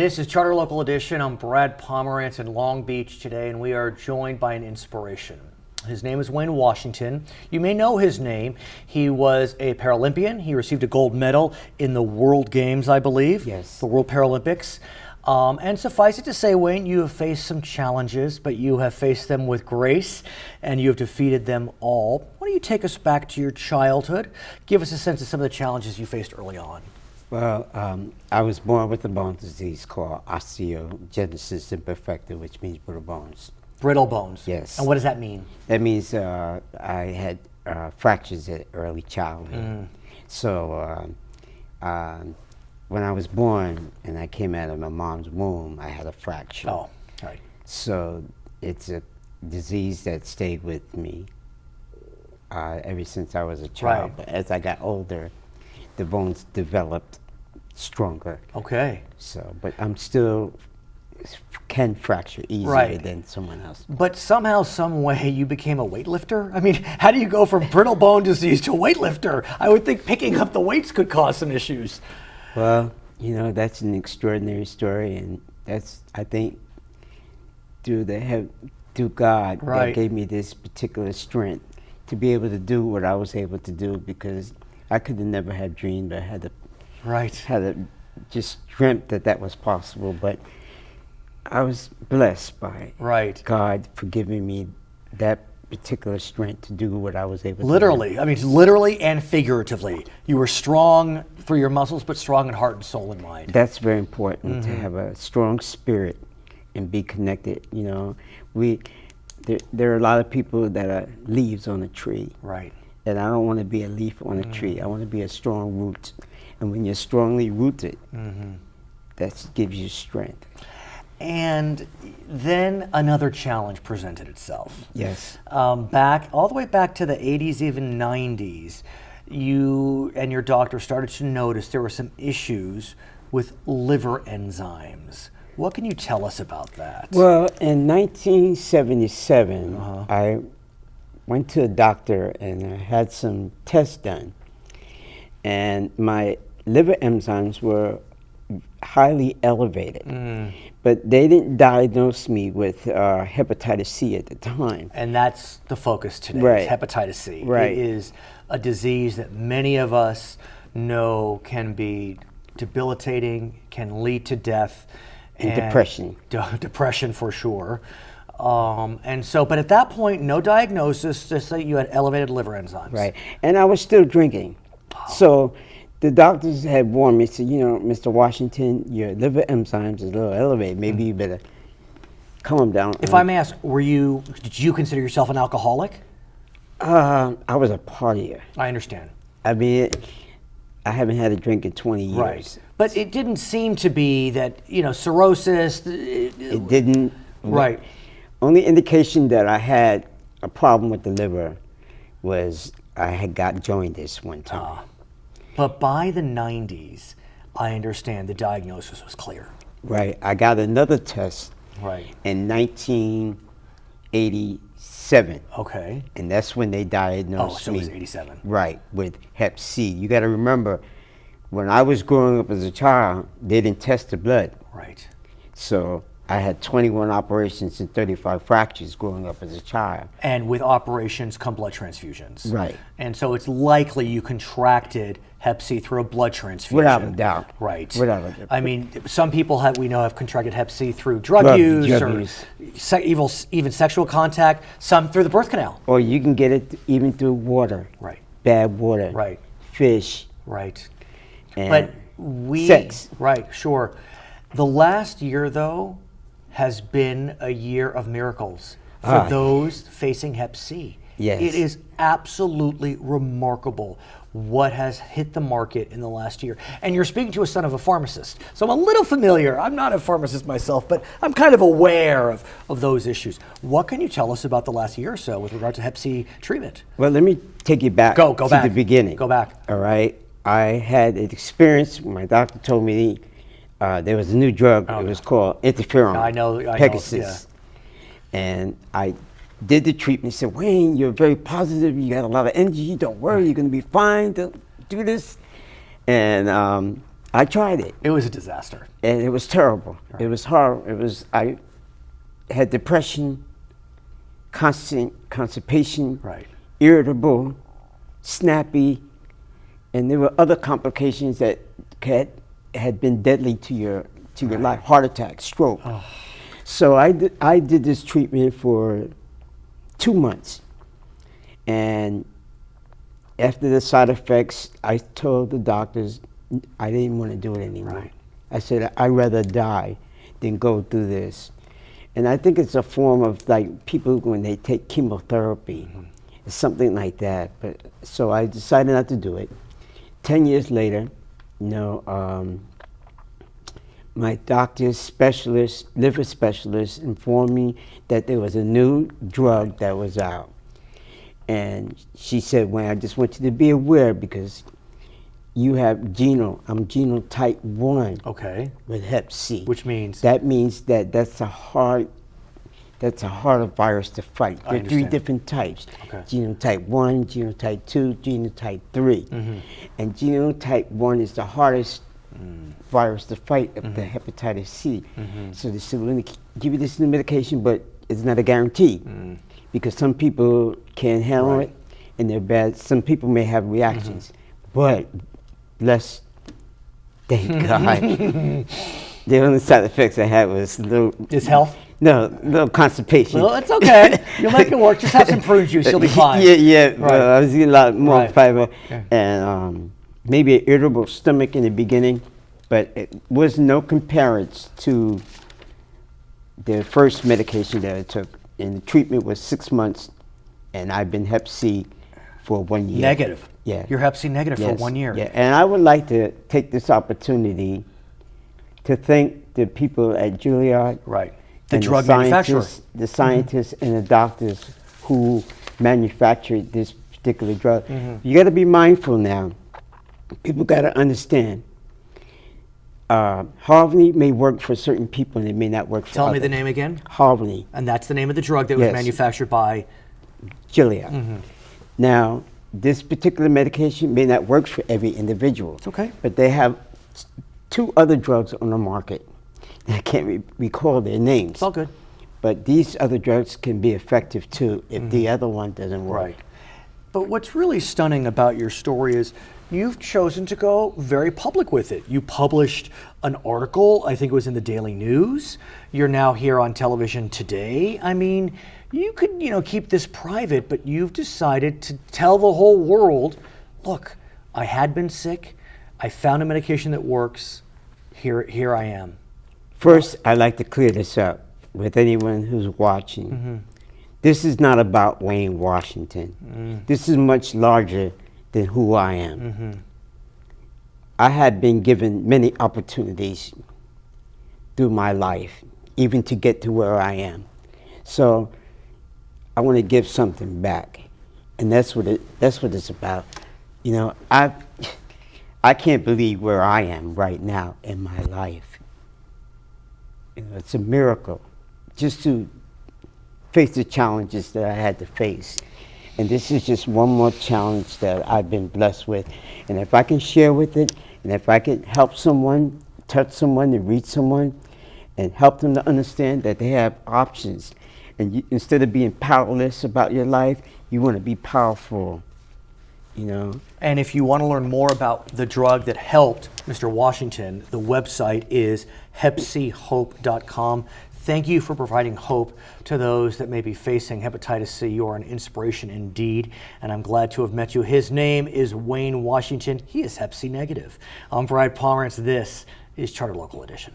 This is Charter Local Edition. I'm Brad Pomerance in Long Beach today, and we are joined by an inspiration. His name is Wayne Washington. You may know his name. He was a Paralympian. He received a gold medal in the World Games, I believe. Yes. The World Paralympics. And suffice it to say, Wayne, you have faced some challenges, but you have faced them with grace, and you have defeated them all. Why don't you take us back to your childhood? Give us a sense of some of the challenges you faced early on. Well, I was born with a bone disease called osteogenesis imperfecta, which means brittle bones. Brittle bones? Yes. And what does that mean? That means I had fractures at early childhood. So when I was born and I came out of my mom's womb, I had a fracture. Oh, right. So it's a disease that stayed with me ever since I was a child. Right. But as I got older, the bones developed stronger. Okay. So, but I'm still can fracture easier Right. than someone else. But somehow, some way, you became a weightlifter? I mean, how do you go from brittle bone disease to weightlifter? I would think picking up the weights could cause some issues. Well, you know, that's an extraordinary story, and that's, I think, through God, Right. that gave me this particular strength to be able to do what I was able to do, because I could have never have dreamed. I had just dreamt that was possible, but I was blessed by Right. God for giving me that particular strength to do what I was able to do. Literally. I mean, literally and figuratively. You were strong through your muscles, but strong in heart and soul and mind. That's very important, to have a strong spirit and be connected. You know, there are a lot of people that are leaves on a tree. Right. And I don't want to be a leaf on a tree. I want to be a strong root. And when you're strongly rooted, that gives you strength. And then another challenge presented itself. Yes. All the way back to the 80s, even 90s, you and your doctor started to notice there were some issues with liver enzymes. What can you tell us about that? Well, in 1977, I went to a doctor and I had some tests done. And my liver enzymes were highly elevated. But they didn't diagnose me with hepatitis C at the time. And that's the focus today, Right. hepatitis C. Right. It is a disease that many of us know can be debilitating, can lead to death. And depression. Depression for sure. And so, but at that point, no diagnosis, just that you had elevated liver enzymes. Right. And I was still drinking. So the doctors had warned me, said, you know, Mr. Washington, your liver enzymes is a little elevated. Maybe you better calm down. If I may ask, did you consider yourself an alcoholic? I was a partier. I understand. I mean, I haven't had a drink in 20 years. Right. But it didn't seem to be that, cirrhosis. It didn't. Right. Only indication that I had a problem with the liver was I had got jaundice one time. But by the 90s, I understand the diagnosis was clear. Right. I got another test Right. in 1987. Okay. And that's when they diagnosed So me. it was 87. Right, with Hep C. You got to remember, when I was growing up as a child, they didn't test the blood. Right. So I had 21 operations and 35 fractures growing up as a child. And with operations come blood transfusions. Right. And so it's likely you contracted Hep C through a blood transfusion. Without a doubt. Right. Without a doubt. I mean, some people have contracted Hep C through drug use or even sexual contact, some through the birth canal. Or you can get it even through water. Right. Bad water. Right. Fish. Right. And But sex. Right, sure. The last year, though, has been a year of miracles for those facing Hep C. Yes. It is absolutely remarkable what has hit the market in the last year. And you're speaking to a son of a pharmacist. So I'm a little familiar. I'm not a pharmacist myself, but I'm kind of aware of those issues. What can you tell us about the last year or so with regard to Hep C treatment? Well, let me take you back Go to back. the beginning. Go back. All right. I had an experience. My doctor told me there was a new drug. It was called interferon. I know, Pegasus. yeah. And I did the treatment. He said, Wayne, you're very positive. You got a lot of energy. Don't worry. You're going to be fine. Do this. And I tried it. It was a disaster. And it was terrible. Right. It was horrible. I had depression, constant constipation, Right. irritable, snappy, and there were other complications that had been deadly to your life, heart attack, stroke. Oh. So I did this treatment for 2 months. And after the side effects, I told the doctors I didn't want to do it anymore. Right. I said, I'd rather die than go through this. And I think it's a form of like people when they take chemotherapy, it's something like that. But so I decided not to do it. 10 years later, my doctor's specialist, liver specialist, informed me that there was a new drug that was out. And she said, well, I just want you to be aware because you have I'm genotype 1 Okay. with Hep C. Which means? That means that's a harder virus to fight. There are 3 different types. Okay. Genotype 1, genotype 2, genotype 3. And genotype 1 is the hardest virus to fight of the hepatitis C. So they said, we're going to give you this new medication, but it's not a guarantee. Because some people can't handle it and they're bad. Some people may have reactions. But thank God. The only side effects I had was Is health? No, little constipation. Well, it's okay. You'll make it work. Just have some prune juice. You'll be fine. Yeah. Right. Well, I was eating a lot more fiber Okay. and maybe an irritable stomach in the beginning, but it was no comparison to the first medication that I took. And the treatment was 6 months, and I've been Hep C for 1 year. Negative. Yeah. You're Hep C negative for 1 year. Yeah, and I would like to take this opportunity to thank the people at Juilliard. Right. The and drug manufacturer. The scientists and the doctors who manufactured this particular drug. You got to be mindful now. People got to understand. Harvey may work for certain people and it may not work for Tell others. me the name again. Harvey. And that's the name of the drug that was manufactured by Gilead. Now, this particular medication may not work for every individual. It's okay. But they have 2 other drugs on the market. I can't recall their names. It's all good. But these other drugs can be effective too if the other one doesn't work. Right. But what's really stunning about your story is you've chosen to go very public with it. You published an article, I think it was in the Daily News. You're now here on television today. I mean, you could, keep this private, but you've decided to tell the whole world, look, I had been sick. I found a medication that works. Here I am. First, I'd like to clear this up with anyone who's watching. This is not about Wayne Washington. This is much larger than who I am. I had been given many opportunities through my life, even to get to where I am. So I want to give something back, and that's what it's about. I can't believe where I am right now in my life. It's a miracle just to face the challenges that I had to face. And this is just one more challenge that I've been blessed with. And if I can share with it, and if I can help someone, touch someone, and reach someone, and help them to understand that they have options. And instead of being powerless about your life, you want to be powerful, And if you want to learn more about the drug that helped Mr. Washington, the website is hepchope.com. Thank you for providing hope to those that may be facing hepatitis C. You are an inspiration indeed, and I'm glad to have met you. His name is Wayne Washington. He is Hep C negative. I'm Pomerance. This is Charter Local Edition.